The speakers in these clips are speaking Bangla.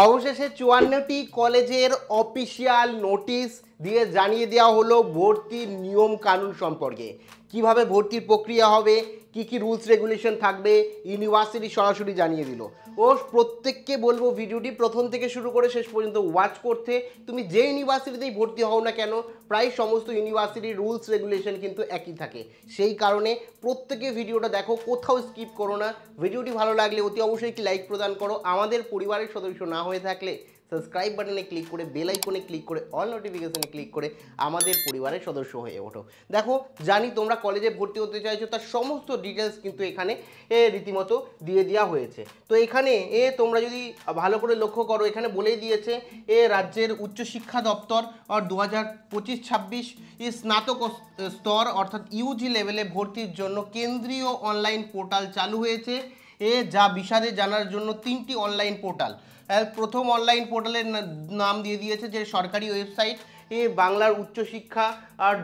অবশেষে ৫৪টি কলেজের অফিসিয়াল নোটিশ দিয়ে জানিয়ে দেওয়া হলো ভর্তির নিয়ম কানুন সম্পর্কে। কিভাবে ভর্তির প্রক্রিয়া হবে, কি কি রুলস রেগুলেশন থাকবে, ইউনিভার্সিটি সরাসরি জানিয়ে দিল। ও প্রত্যেককে বলবো ভিডিওটি প্রথম থেকে শুরু করে শেষ পর্যন্ত ওয়াচ করতে। তুমি যে ইউনিভার্সিটিতেই ভর্তি হও না কেন, প্রায় সমস্ত ইউনিভার্সিটির রুলস রেগুলেশন কিন্তু একই থাকে। সেই কারণে প্রত্যেকে ভিডিওটা দেখো, কোথাও স্কিপ করো না। ভিডিওটি ভালো লাগলে অতি অবশ্যই একটি লাইক প্রদান করো। আমাদের পরিবারের সদস্য না হয়ে থাকলে সাবস্ক্রাইব বাটনে ক্লিক করে বেল আইকনে ক্লিক করে অল নোটিফিকেশনে ক্লিক করে আমাদের পরিবারের সদস্য হয়ে ওঠো। দেখো, জানি তোমরা কলেজে ভর্তি হতে চাইছো, তার সমস্ত ডিটেলস কিন্তু এখানে রীতিমতো দিয়ে দেওয়া হয়েছে। তো এখানে তোমরা যদি ভালো করে লক্ষ্য করো, এখানে বলেই দিয়েছে রাজ্যের উচ্চশিক্ষা দপ্তর 2025-26 স্নাতক স্তর অর্থাৎ ইউজি লেভেলে ভর্তির জন্য কেন্দ্রীয় অনলাইন পোর্টাল চালু হয়েছে। যা বিশদে জানার জন্য 3টি অনলাইন পোর্টাল। প্রথম অনলাইন পোর্টালের নাম দিয়ে দিয়েছে যে সরকারি ওয়েবসাইট বাংলার উচ্চশিক্ষা আর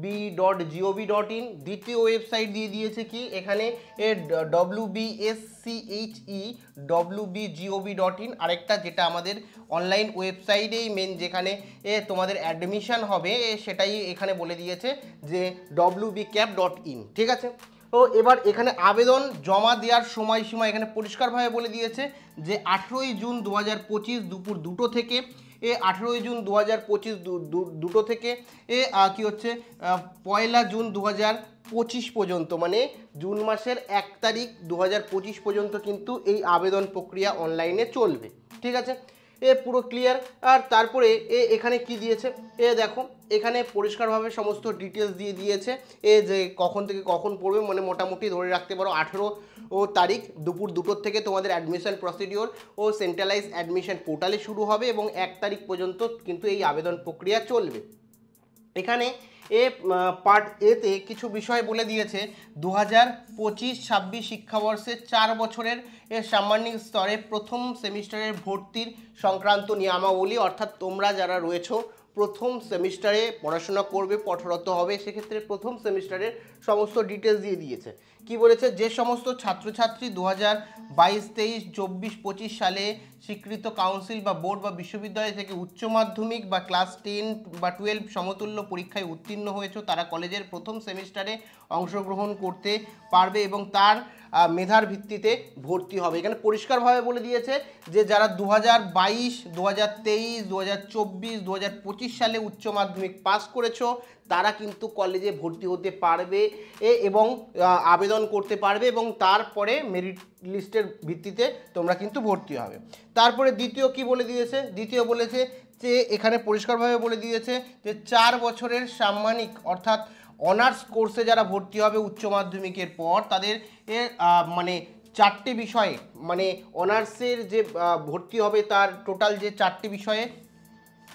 wb.gov.in। দ্বিতীয় ওয়েবসাইট দিয়ে দিয়েছে কি এখানে wbschewb.gov.in। আরেকটা যেটা আমাদের অনলাইন ওয়েবসাইটেই মেন, যেখানে তোমাদের অ্যাডমিশন হবে সেটাই এখানে বলে দিয়েছে যে wbcap.in। ঠিক আছে। তো এবার এখানে আবেদন জমা দেওয়ার সময়সীমা এখানে পরিষ্কারভাবে বলে দিয়েছে যে 18ই জুন 2025 দুপুর 2টো থেকে 18ই জুন 2025 দুটো থেকে কি হচ্ছে 1 জুন 2025 পর্যন্ত, মানে জুন মাসের 1 তারিখ 2025 পর্যন্ত কিন্তু এই আবেদন প্রক্রিয়া অনলাইনে চলবে। ঠিক আছে, পুরো ক্লিয়ার। আর তারপরে এখানে কি দিয়েছে দেখো, এখানে পরিষ্কারভাবে সমস্ত ডিটেলস দিয়ে দিয়েছে যে কখন থেকে কখন পড়বে, মানে মোটামুটি ধরে রাখতে পারো 18 তারিখ দুপুর 2টোর থেকে তোমাদের অ্যাডমিশন প্রসিডিওর ও সেন্ট্রালাইজ অ্যাডমিশন পোর্টালে শুরু হবে এবং 1 তারিখ পর্যন্ত কিন্তু এই আবেদন প্রক্রিয়া চলবে। এখানে পার্ট এতে কিছু বিষয় বলে দিয়েছে। 2025-26 শিক্ষাবর্ষে 4 বছরের সাম্মানিক স্তরে প্রথম সেমিস্টারের ভর্তির সংক্রান্ত নিয়মাবলী, অর্থাৎ তোমরা যারা রয়েছো প্রথম সেমিস্টারে পড়াশোনা করবে, পাঠরত হবে, সেক্ষেত্রে প্রথম সেমিস্টারের সমস্ত ডিটেলস দিয়ে দিয়েছে। কি বলেছে, যে সমস্ত ছাত্রছাত্রী 2022-23-24-25 সালে স্বীকৃত কাউন্সিল বা বোর্ড বা বিশ্ববিদ্যালয় থেকে উচ্চ মাধ্যমিক বা ক্লাস 10 বা 12 সমতুল্য পরীক্ষায় উত্তীর্ণ হয়েছে, তারা কলেজের প্রথম সেমিস্টারে অংশগ্রহণ করতে পারবে এবং তার মেধার ভিত্তিতে ভর্তি হবে। এখানে পরিষ্কারভাবে বলে দিয়েছে যে যারা 2022, 2023, 2024, 2025 সালে উচ্চ মাধ্যমিক পাস করেছো তারা কিন্তু কলেজে ভর্তি হতে পারবে এবং আবেদন করতে পারবে এবং তারপরে মেরিট লিস্টের ভিত্তিতে তোমরা কিন্তু ভর্তি হবে। তারপরে দ্বিতীয় কি বলে দিয়েছে, দ্বিতীয় বলেছে যে এখানে পরিষ্কারভাবে বলে দিয়েছে যে 4 বছরের সাম্মানিক অর্থাৎ অনার্স কোর্সে যারা ভর্তি হবে উচ্চ মাধ্যমিকের পর তাদের মানে 4টে বিষয়ে, মানে অনার্সের যে ভর্তি হবে তার টোটাল যে 4টে বিষয়ে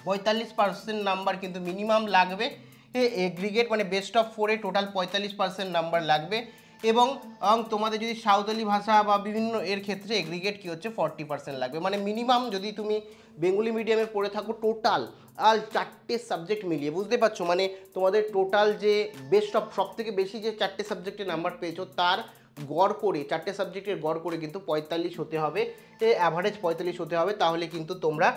45% নাম্বার কিন্তু মিনিমাম লাগবে। এগ্রিগেট মানে বেস্ট অফ 4-এ টোটাল 45% নাম্বার লাগবে এবং তোমাদের যদি সাঁওতালি ভাষা বা বিভিন্ন এর ক্ষেত্রে এগ্রিগেট কি হচ্ছে 40% লাগবে। মানে মিনিমাম যদি তুমি বেঙ্গলি মিডিয়ামে পড়ে থাকো টোটাল 4টে সাবজেক্ট মিলিয়ে, বুঝতে পারছো, মানে তোমাদের টোটাল যে বেস্ট অফ সব থেকে বেশি যে 4টে সাবজেক্টে নাম্বার পেয়েছো তার গড় করে 4টে সাবজেক্টের গড় করে কিন্তু 45 হতে হবে, অ্যাভারেজ 45 হতে হবে, তাহলে কিন্তু তোমরা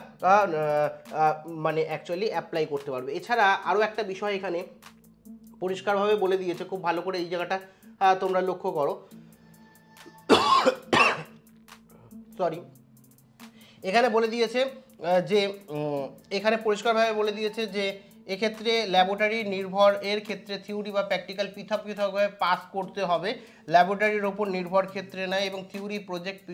মানে অ্যাকচুয়ালি অ্যাপ্লাই করতে পারবে। এছাড়া আরও একটা বিষয় এখানে পরিষ্কারভাবে বলে দিয়েছে, খুব ভালো করে এই জায়গাটা তোমরা লক্ষ্য করো। সরি, এখানে বলে দিয়েছে যে এখানে পরিষ্কারভাবে বলে দিয়েছে যে এক্ষেত্রে ল্যাবরেটরি নির্ভর এর ক্ষেত্রে থিওরি বা প্র্যাকটিক্যাল পৃথক পৃথকভাবে পাস করতে হবে, ল্যাবরেটরির ওপর নির্ভর ক্ষেত্রে নয়, এবং থিওরি প্রজেক্ট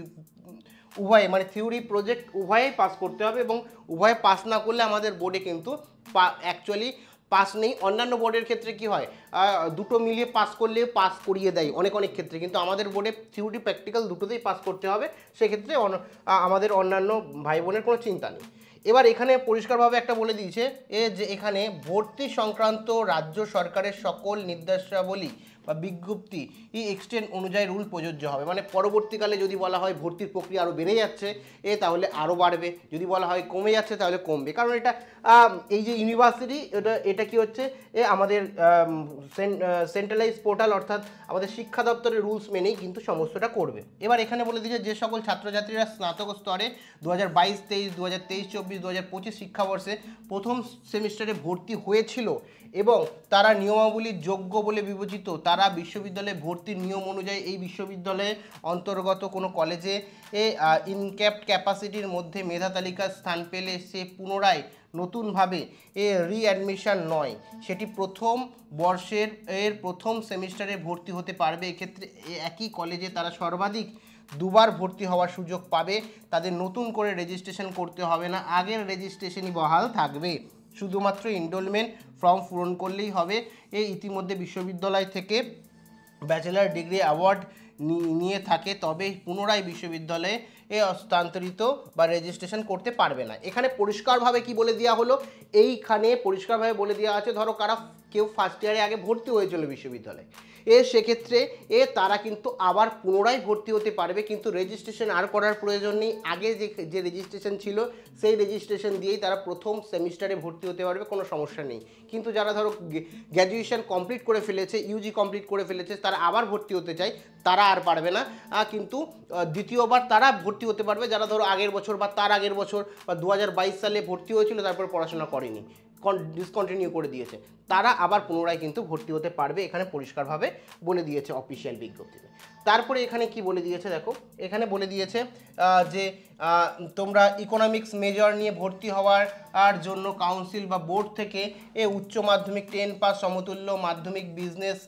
উভয়ে, মানে থিওরি প্রজেক্ট উভয়েই পাস করতে হবে এবং উভয়ে পাস না করলে আমাদের বোর্ডে কিন্তু অ্যাকচুয়ালি পাস নেই। অন্যান্য বোর্ডের ক্ষেত্রে কি হয়, দুটো মিলিয়ে পাস করলে পাস করিয়ে দেয় অনেক অনেক ক্ষেত্রে, কিন্তু আমাদের বোর্ডে থিওরি প্র্যাকটিক্যাল দুটোতেই পাস করতে হবে, সেক্ষেত্রে আমাদের অন্যান্য ভাই বোনের কোনো চিন্তা নেই। এবার এখানে পরিষ্কারভাবে একটা বলে দিয়েছে যে এখানে ভর্তি সংক্রান্ত রাজ্য সরকারের সকল নির্দেশাবলী বা বিজ্ঞপ্তি এক্সটেন্ড অনুযায়ী রুল প্রযোজ্য হবে। মানে পরবর্তীকালে যদি বলা হয় ভর্তির প্রক্রিয়া আরও বেড়ে যাচ্ছে তাহলে আরও বাড়বে, যদি বলা হয় কমে যাচ্ছে তাহলে কমবে। কারণ এটা এই যে ইউনিভার্সিটি এটা কি হচ্ছে আমাদের সেন্ট্রালাইজ পোর্টাল অর্থাৎ আমাদের শিক্ষা দপ্তরের রুলস মেনেই কিন্তু সমস্তটা করবে। এবার এখানে বলে দিয়েছে যে সকল ছাত্রছাত্রীরা স্নাতক স্তরে 2022-23, 2023-24, 2025 শিক্ষাবর্ষে প্রথম সেমিস্টারে ভর্তি হয়েছিল এবং তারা নিয়মাবলীর যোগ্য বলে বিবেচিত, তারা বিশ্ববিদ্যালয়ে ভর্তির নিয়ম অনুযায়ী এই বিশ্ববিদ্যালয়ে অন্তর্গত কোনো কলেজে ইনক্যাপড ক্যাপাসিটির মধ্যে মেধা তালিকার স্থান পেলে সে পুনরায় নতুনভাবে রিঅ্যাডমিশন নয়, সেটি প্রথম বর্ষের প্রথম সেমিস্টারে ভর্তি হতে পারবে। এক্ষেত্রে একই কলেজে তারা সর্বাধিক দুবার ভর্তি হওয়ার সুযোগ পাবে। তাদের নতুন করে রেজিস্ট্রেশন করতে হবে না, আগের রেজিস্ট্রেশনই বহাল থাকবে। শুধুমাত্র এনরোলমেন্ট ফর্ম পূরণ করলেই হবে। ইতিমধ্যে বিশ্ববিদ্যালয় থেকে ব্যাচেলার ডিগ্রি অ্যাওয়ার্ড নিয়ে থাকে তবে পুনরায় বিশ্ববিদ্যালয়ে হস্তান্তরিত বা রেজিস্ট্রেশন করতে পারবে না। এখানে পরিষ্কারভাবে কি বলে দেওয়া হলো, এইখানে পরিষ্কারভাবে বলে দেওয়া আছে ধরো কেউ ফার্স্ট ইয়ারে আগে ভর্তি হয়েছিল বিশ্ববিদ্যালয়ে সেক্ষেত্রে তারা কিন্তু আবার পুনরায় ভর্তি হতে পারবে, কিন্তু রেজিস্ট্রেশন আর করার প্রয়োজন নেই। আগে যে রেজিস্ট্রেশন ছিল সেই রেজিস্ট্রেশন দিয়েই তারা প্রথম সেমিস্টারে ভর্তি হতে পারবে, কোনো সমস্যা নেই। কিন্তু যারা ধরো গ্র্যাজুয়েশন কমপ্লিট করে ফেলেছে, ইউজি কমপ্লিট করে ফেলেছে, তারা আবার ভর্তি হতে চায়, তারা আর পারবে না। কিন্তু দ্বিতীয়বার তারা ভর্তি হতে পারবে যারা ধরো আগের বছর বা তার আগের বছর বা 2022 সালে ভর্তি হয়েছিল তারপর পড়াশোনা করেনি, ডিসকন্টিনিউ করে দিয়েছে, তারা আবার পুনরায় কিন্তু ভর্তি হতে পারবে। এখানে পরিষ্কারভাবে বলে দিয়েছে অফিসিয়াল বিজ্ঞপ্তিতে। তারপরে এখানে কি বলে দিয়েছে দেখো, এখানে বলে দিয়েছে যে তোমরা ইকোনমিক্স মেজর নিয়ে ভর্তি হওয়ার জন্য কাউন্সিল বা বোর্ড থেকে উচ্চ মাধ্যমিক 10 পাস সমতুল্য মাধ্যমিক বিজনেস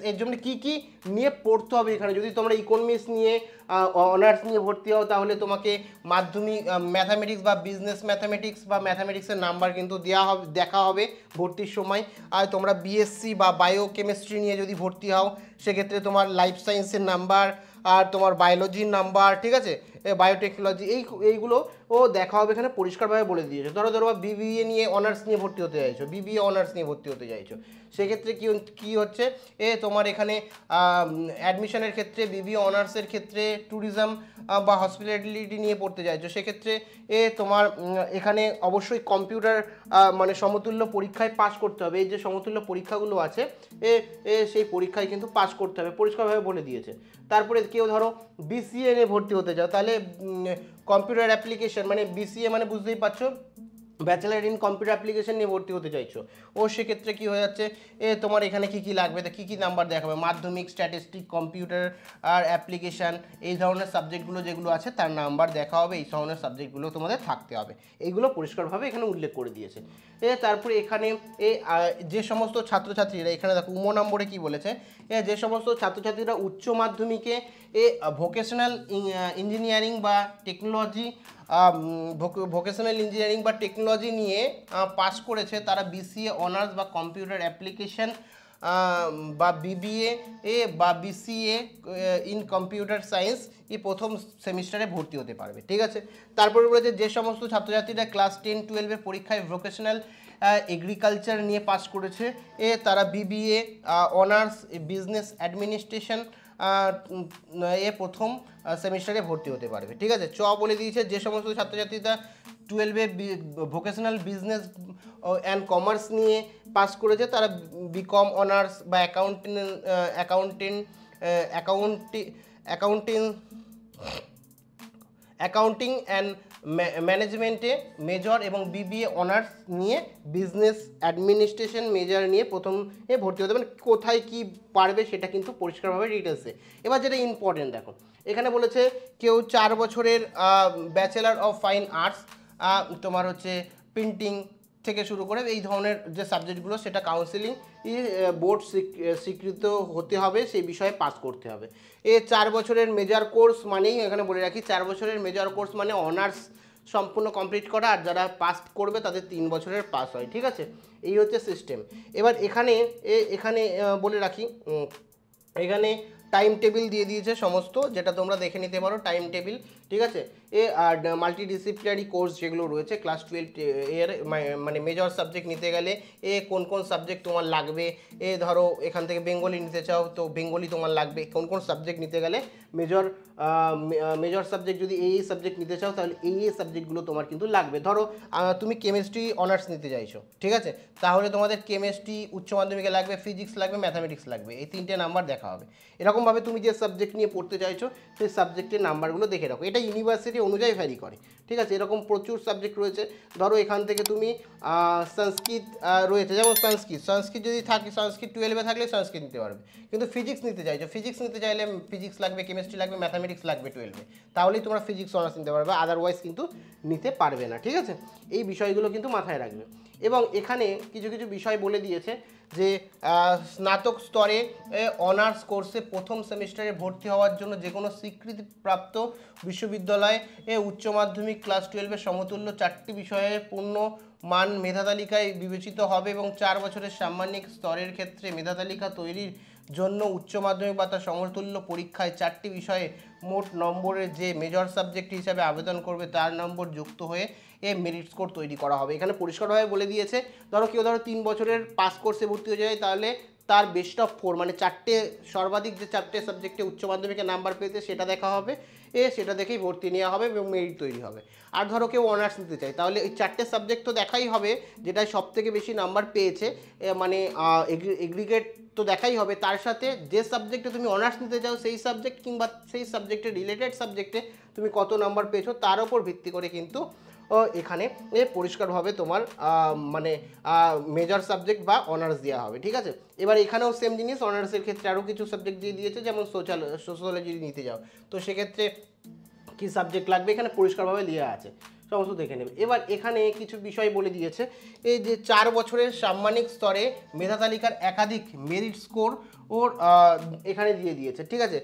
এর জন্য কি কি নিয়ে পড়তে হবে। এখানে যদি তোমরা ইকোনমিক্স নিয়ে অনার্স নিয়ে ভর্তি হও তাহলে তোমাকে মাধ্যমিক ম্যাথামেটিক্স বা বিজনেস ম্যাথামেটিক্স বা ম্যাথামেটিক্সের নাম্বার কিন্তু দেখা হবে ভর্তির সময়। আর তোমরা বিএসসি বা বায়োকেমিস্ট্রি নিয়ে যদি ভর্তি হও সেক্ষেত্রে তোমার লাইফ সায়েন্সের নাম্বার আর তোমার বায়োলজির নাম্বার, ঠিক আছে, বায়োটেকনোলজি এইগুলো দেখা হবে। এখানে পরিষ্কারভাবে বলে দিয়েছে। ধরো বিবিএ নিয়ে অনার্স নিয়ে ভর্তি হতে চাইছো, বিবিএ অনার্স নিয়ে ভর্তি হতে চাইছো, সেক্ষেত্রে কি হচ্ছে তোমার এখানে অ্যাডমিশনের ক্ষেত্রে বিবিএ অনার্সের ক্ষেত্রে ট্যুরিজম বা হসপিটালিটি নিয়ে পড়তে চাইছো, সেক্ষেত্রে তোমার এখানে অবশ্যই কম্পিউটার মানে সমতুল্য পরীক্ষায় পাস করতে হবে। এই যে সমতুল্য পরীক্ষাগুলো আছে সেই পরীক্ষায় কিন্তু পাস করতে হবে, পরিষ্কারভাবে বলে দিয়েছে। তারপরে কেউ ধরো বিসিএ নিয়ে ভর্তি হতে চাও তাহলে কম্পিউটার অ্যাপ্লিকেশন মানে বিসিএ মানে বুঝতেই পারছো ব্যাচেলার ইন কম্পিউটার অ্যাপ্লিকেশন নিয়ে ভর্তি হতে চাইছো, সেক্ষেত্রে কি হয়ে যাচ্ছে তোমার এখানে কি কি লাগবে, তা কী কী নাম্বার দেখাবে, মাধ্যমিক, স্ট্যাটিস্টিক, কম্পিউটার আর অ্যাপ্লিকেশান এই ধরনের সাবজেক্টগুলো যেগুলো আছে তার নাম্বার দেখা হবে। এই ধরনের সাবজেক্টগুলো তোমাদের থাকতে হবে, এইগুলো পরিষ্কারভাবে এখানে উল্লেখ করে দিয়েছে। তারপরে এখানে যে সমস্ত ছাত্রছাত্রীরা এখানে দেখো নম্বরে কি বলেছে, যে সমস্ত ছাত্রছাত্রীরা উচ্চ মাধ্যমিকে ভোকেশনাল ইঞ্জিনিয়ারিং বা টেকনোলজি নিয়ে পাস করেছে তারা বিসিএ অনার্স বা কম্পিউটার অ্যাপ্লিকেশন বা বিবিএ বা বিসিএ ইন কম্পিউটার সায়েন্স প্রথম সেমিস্টারে ভর্তি হতে পারবে, ঠিক আছে। তারপরে বলেছে যে সমস্ত ছাত্রছাত্রীরা ক্লাস 10-12 পরীক্ষায় ভোকেশনাল এগ্রিকালচার নিয়ে পাস করেছে তারা বিবিএ অনার্স বিজনেস অ্যাডমিনিস্ট্রেশন প্রথম সেমিস্টারে ভর্তি হতে পারবে, ঠিক আছে। বলে দিয়েছে যে সমস্ত ছাত্রছাত্রীরা 12-এ ভোকেশনাল বিজনেস অ্যান্ড কমার্স নিয়ে পাস করেছে তারা বিকম অনার্স বা অ্যাকাউন্টিং অ্যান্ড ম্যানেজমেন্টে মেজর এবং বিবিএ অনার্স নিয়ে বিজনেস অ্যাডমিনিস্ট্রেশন মেজর নিয়ে প্রথমে ভর্তি হতে পারে। কোথায় কি পারবে সেটা কিন্তু পরিষ্কারভাবে ডিটেলসে। এবার যেটা ইম্পর্টেন্ট দেখো, এখানে বলেছে কেউ 4 বছরের ব্যাচেলার অফ ফাইন আর্টস তোমার হচ্ছে প্রিন্টিং থেকে শুরু করে এই ধরনের যে সাবজেক্টগুলো সেটা কাউন্সিলিং বোর্ড স্বীকৃত হতে হবে, সেই বিষয়ে পাস করতে হবে। 4 বছরের মেজর কোর্স মানেই এখানে বলে রাখি 4 বছরের মেজর কোর্স মানে অনার্স সম্পূর্ণ কমপ্লিট করা, আর যারা পাস করবে তাদের 3 বছরের পাস হয়, ঠিক আছে। এই হচ্ছে সিস্টেম। এবার এখানে বলে রাখি এখানে টাইম টেবিল দিয়ে দিয়েছে সমস্ত, যেটা তোমরা দেখে নিতে পারো টাইম টেবিল ঠিক আছে। মাল্টিডিসিপ্লিনারি কোর্স যেগুলো রয়েছে ক্লাস 12 এর মানে মেজর সাবজেক্ট নিতে গেলে কোন কোন সাবজেক্ট তোমার লাগবে, ধরো এখান থেকে বেঙ্গলি নিতে চাও তো বেঙ্গলি তোমার লাগবে, কোন কোন সাবজেক্ট নিতে গেলে মেজর মেজর সাবজেক্ট যদি এই সাবজেক্ট নিতে চাও তাহলে এই সাবজেক্টগুলো তোমার কিন্তু লাগবে। ধরো তুমি কেমিস্ট্রি অনার্স নিতে চাইছো, ঠিক আছে, তাহলে তোমাদের কেমিস্ট্রি উচ্চ মাধ্যমিকে লাগবে, ফিজিক্স লাগবে, ম্যাথামেটিক্স লাগবে, এই 3টে নাম্বার দেখা হবে। এরকমভাবে তুমি যে সাবজেক্ট নিয়ে পড়তে চাইছো সেই সাবজেক্টের নাম্বারগুলো দেখে রাখো, এটা ইউনিভার্সিটি অনুযায়ী ভ্যারি করে, ঠিক আছে। এরকম প্রচুর সাবজেক্ট রয়েছে। ধরো এখান থেকে তুমি সংস্কৃত রয়েছে, যেমন সংস্কৃত যদি থাকে, সংস্কৃত 12-এ থাকলে সংস্কৃত নিতে পারবে। কিন্তু ফিজিক্স নিতে চাইছো, ফিজিক্স নিতে চাইলে ফিজিক্স লাগবে, কেমিস্ট্রি লাগবে, ম্যাথামেটিক্স লাগবে 12-এ, তাহলেই তোমরা ফিজিক্স অনার্স নিতে পারবে, আদারওয়াইজ কিন্তু নিতে পারবে না, ঠিক আছে। এই বিষয়গুলো কিন্তু মাথায় রাখবে। এবং এখানে কিছু কিছু বিষয় বলে দিয়েছে যে স্নাতক স্তরে অনার্স কোর্সে প্রথম সেমিস্টারে ভর্তি হওয়ার জন্য যে কোনো স্বীকৃতিপ্রাপ্ত বিশ্ববিদ্যালয়ে উচ্চ মাধ্যমিক ক্লাস 12-এর সমতুল্য 4টি বিষয়ের পূর্ণ মান মেধা তালিকায় বিবেচিত হবে এবং 4 বছরের সাম্মানিক স্তরের ক্ষেত্রে মেধা তালিকা তৈরির জন্য উচ্চ মাধ্যমিক বা তার সমতুল্য পরীক্ষায় 4টি বিষয়ে মোট নম্বরের যে মেজর সাবজেক্ট হিসাবে আবেদন করবে তার নম্বর যুক্ত হয়ে মেরিট স্কোর তৈরি করা হবে। এখানে পরিষ্কারভাবে বলে দিয়েছে, ধরো কেউ 3 বছরের পাস কোর্সে ভর্তি হয়ে যায় তাহলে তার বেস্ট অফ 4 মানে 4টে সর্বাধিক যে 4টে সাবজেক্টে উচ্চ মাধ্যমিকে নাম্বার পেয়েছে সেটা দেখা হবে, সেটা দেখেই ভর্তি নেওয়া হবে এবং মেরিট তৈরি হবে। আর ধরো কেউ অনার্স নিতে চায় তাহলে এই 4টে সাবজেক্ট তো দেখাই হবে, যেটা সবথেকে বেশি নাম্বার পেয়েছে মানে এগ্রিগেট তো দেখাই হবে, তার সাথে যে সাবজেক্টে তুমি অনার্স নিতে চাও সেই সাবজেক্ট কিংবা সেই সাবজেক্টের রিলেটেড সাবজেক্টে তুমি কত নাম্বার পেয়েছো তার উপর ভিত্তি করে কিন্তু এখানে পরিষ্কারভাবে তোমার মানে মেজর সাবজেক্ট বা অনার্স দেওয়া হবে, ঠিক আছে। এবার এখানেও সেম জিনিস, অনার্সের ক্ষেত্রে আরও কিছু সাবজেক্ট দিয়ে দিয়েছে, যেমন সোশ্যোলজি নিতে যাও তো সেক্ষেত্রে কী সাবজেক্ট লাগবে এখানে পরিষ্কারভাবে দেওয়া আছে, সমস্ত দেখে নেবে। এবার এখানে কিছু বিষয় বলে দিয়েছে, এই যে 4 বছরের সাম্মানিক স্তরে মেধা তালিকার একাধিক মেরিট স্কোর ওর এখানে দিয়ে দিয়েছে, ঠিক আছে।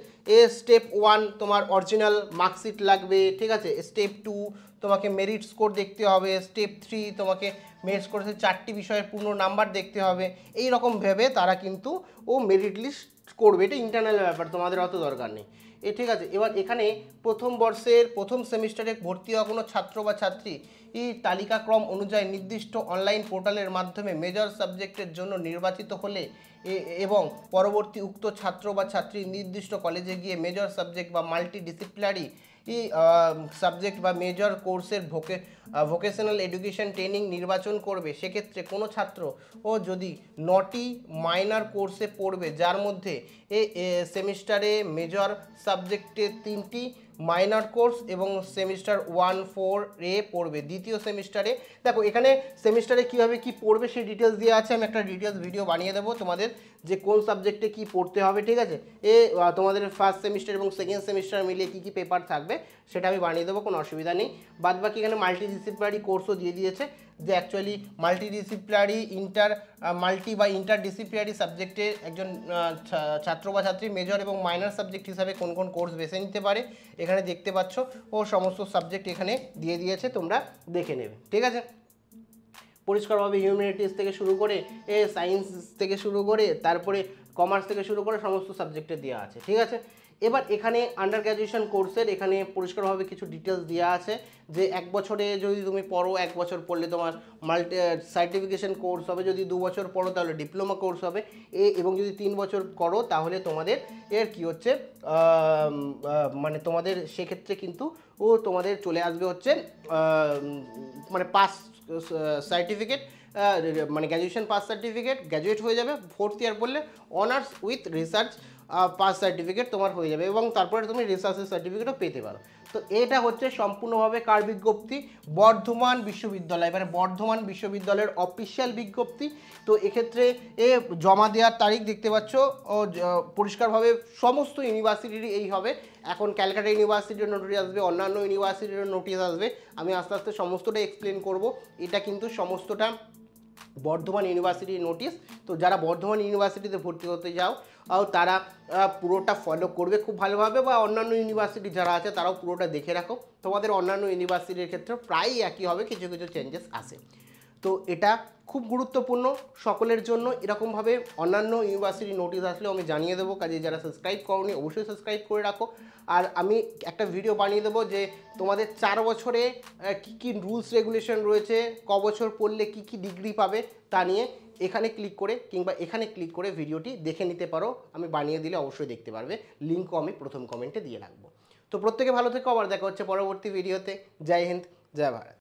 স্টেপ 1 তোমার অরিজিনাল মার্কশিট লাগবে, ঠিক আছে। স্টেপ 2 তোমাকে মেরিট স্কোর দেখতে হবে, স্টেপ 3 তোমাকে মেরিট স্কোর 4টি বিষয়ের পূর্ণ নাম্বার দেখতে হবে। এই রকম ভেবে তারা কিন্তু মেরিট লিস্ট করবে, এটা ইন্টারনাল ব্যাপার, তোমাদের অত দরকার নেই, ঠিক আছে। এবার এখানে প্রথম বর্ষের প্রথম সেমিস্টারে ভর্তি হওয়া কোনো ছাত্র বা ছাত্রী এই তালিকাক্রম অনুযায়ী নির্দিষ্ট অনলাইন পোর্টালের মাধ্যমে মেজর সাবজেক্টের জন্য নির্বাচিত হলে এবং পরবর্তী উক্ত ছাত্র বা ছাত্রী নির্দিষ্ট কলেজে গিয়ে মেজর সাবজেক্ট বা মাল্টিডিসিপ্লিনারি সাবজেক্ট বা মেজর কোর্সের ভোকেশনাল এডুকেশন ট্রেনিং নির্বাচন করবে, সেক্ষেত্রে কোনো ছাত্র যদি 9টি মাইনর কোর্সে পড়বে যার মধ্যে সেমিস্টারে মেজর সাবজেক্টে 3টি মাইনর কোর্স এবং সেমিস্টার 1-4 পড়বে, দ্বিতীয় সেমিস্টারে দেখো এখানে সেমিস্টারে কীভাবে কি পড়বে সেই ডিটেলস দেওয়া আছে, আমি একটা ডিটেলস ভিডিও বানিয়ে দেবো তোমাদের যে কোন সাবজেক্টে কি পড়তে হবে, ঠিক আছে। তোমাদের ফার্স্ট সেমিস্টার এবং সেকেন্ড সেমিস্টার মিলিয়ে কী কী পেপার থাকবে সেটা আমি বানিয়ে দেবো, কোনো অসুবিধা নেই। বাদবাকি এখানে মাল্টিডিসিপ্লিনারি কোর্সও দিয়ে দিয়েছে, যে অ্যাকচুয়ালি মাল্টিডিসিপ্লিনারি ইন্টারডিসিপ্লিনারি সাবজেক্টে একজন ছাত্র বা ছাত্রী মেজর এবং মাইনর সাবজেক্ট হিসাবে কোন কোন কোর্স বেছে নিতে পারে এখানে দেখতে পাচ্ছ, সমস্ত সাবজেক্ট এখানে দিয়ে দিয়েছে, তোমরা দেখে নেবে, ঠিক আছে। পরিষ্কারভাবে হিউম্যানিটিস থেকে শুরু করে সায়েন্স থেকে শুরু করে তারপরে কমার্স থেকে শুরু করে সমস্ত সাবজেক্টে দেওয়া আছে, ঠিক আছে। এবার এখানে আন্ডার গ্র্যাজুয়েশন কোর্সের এখানে পরিষ্কারভাবে কিছু ডিটেলস দেওয়া আছে, যে 1 বছরে যদি তুমি পড়ো 1 বছর পড়লে তোমার সার্টিফিকেশন কোর্স হবে, যদি 2 বছর পড়ো তাহলে ডিপ্লোমা কোর্স হবে, এবং যদি 3 বছর করো তাহলে তোমাদের কি হচ্ছে মানে তোমাদের সেক্ষেত্রে কিন্তু তোমাদের চলে আসবে হচ্ছে মানে পাস সার্টিফিকেট, মানে গ্র্যাজুয়েশন পাস সার্টিফিকেট, গ্র্যাজুয়েট হয়ে যাবে, 4th ইয়ার পড়লে honours with research pass certificate তোমার হয়ে যাবে এবং তারপরে তুমি রিসার্চের সার্টিফিকেটও পেতে পারো। তো এটা হচ্ছে সম্পূর্ণভাবে কার বিজ্ঞপ্তি, বর্ধমান বিশ্ববিদ্যালয়, মানে বর্ধমান বিশ্ববিদ্যালয়ের অফিসিয়াল বিজ্ঞপ্তি। তো এক্ষেত্রে জমা দেওয়ার তারিখ দেখতে পাচ্ছ পরিষ্কারভাবে সমস্ত ইউনিভার্সিটিরই এই হবে। এখন ক্যালকাটা ইউনিভার্সিটির নোটিশ আসবে, অন্যান্য ইউনিভার্সিটির নোটিশ আসবে, আমি আস্তে আস্তে সমস্তটা এক্সপ্লেন করব। এটা কিন্তু সমস্তটা বর্ধমান ইউনিভার্সিটির নোটিশ। তো যারা বর্ধমান ইউনিভার্সিটিতে ভর্তি হতে যাও তারা পুরোটা ফলো করবে খুব ভালোভাবে, বা অন্যান্য ইউনিভার্সিটি যারা আছে তারাও পুরোটা দেখে রাখো, তোমাদের অন্যান্য ইউনিভার্সিটির ক্ষেত্রে প্রায় একই হবে, কিছু কিছু চেঞ্জেস আসে। তো এটা খুব গুরুত্বপূর্ণ সকলের জন্য। এরকমভাবে অন্যান্য ইউনিভার্সিটি নোটিশ আসলেও আমি জানিয়ে দেবো, কাজে যারা সাবস্ক্রাইব করোনি অবশ্যই সাবস্ক্রাইব করে রাখো। আর আমি একটা ভিডিও বানিয়ে দেবো যে তোমাদের 4 বছরে কী কী রুলস রেগুলেশন রয়েছে, ক বছর পড়লে কী কী ডিগ্রি পাবে তা নিয়ে এখানে ক্লিক করে কিংবা এখানে ক্লিক করে ভিডিওটি দেখে নিতে পারো। আমি বানিয়ে দিলে অবশ্যই দেখতে পারবে, লিঙ্কও আমি প্রথম কমেন্টে দিয়ে রাখবো। তো প্রত্যেকে ভালো থেকো, আবার দেখা হচ্ছে পরবর্তী ভিডিওতে। জয় হিন্দ, জয় ভারত।